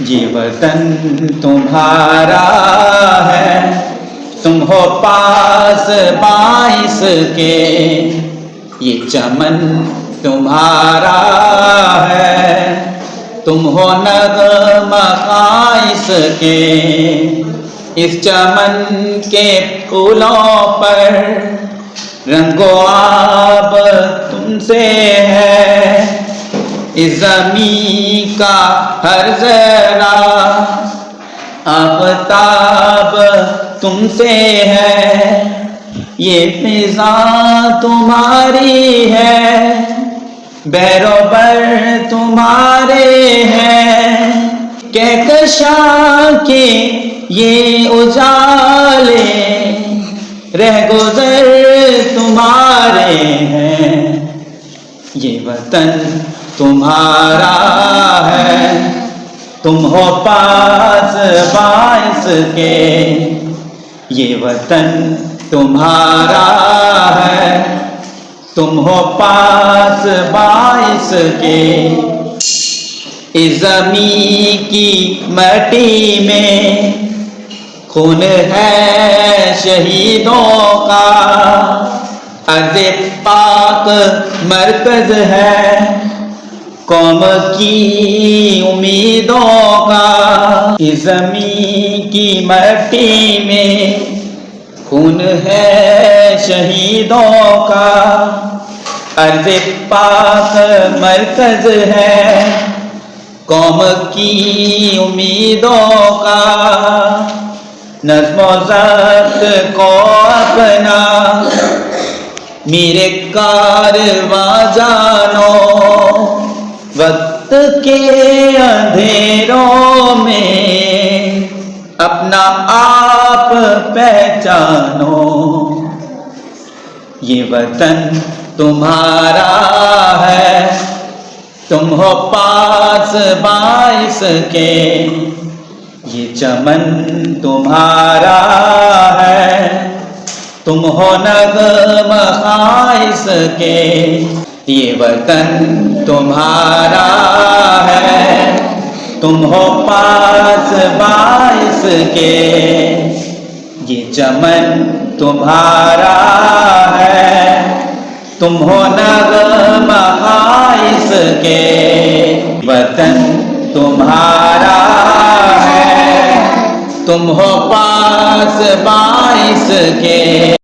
یہ وطن تمہارا ہے، تم ہو پاس باعث کے، یہ چمن تمہارا ہے، تم ہو نغمہ خائص کے، اس چمن کے پھولوں پر رنگ و آب تم سے ہے، اس زمین کا ہر ذرہ آفتاب تم سے ہے، یہ فضا تمہاری ہے، بحر و بر تمہارے ہیں، کہکشاں کے یہ اجالے رہ گزر تمہارے ہیں، یہ وطن تمہارا ہے، تم ہو پاس باعث کے، یہ وطن تمہارا ہے، تم ہو پاس باعث کے، اس زمین کی مٹی میں خون ہے شہیدوں کا، ارض پاک مرکز ہے قوم کی امیدوں کا، اس زمین کی مٹی میں خون ہے شہیدوں کا، ارض پاک مرکز ہے قوم کی امیدوں کا، نظم و ضبط کو اپنا میرے کارواں جانو، وقت کے اندھیروں میں اپنا آپ پہچانو، یہ وطن تمہارا ہے، تم ہو پاس باعث کے، یہ چمن تمہارا ہے، تم ہو نغمہ خائص کے، یہ وطن تمہارا ہے، تم ہو پاس باعث کے، یہ چمن تمہارا ہے، تم ہو نغمہ خائص کے، وطن تمہارا ہے، تم ہو پاس باعث کے۔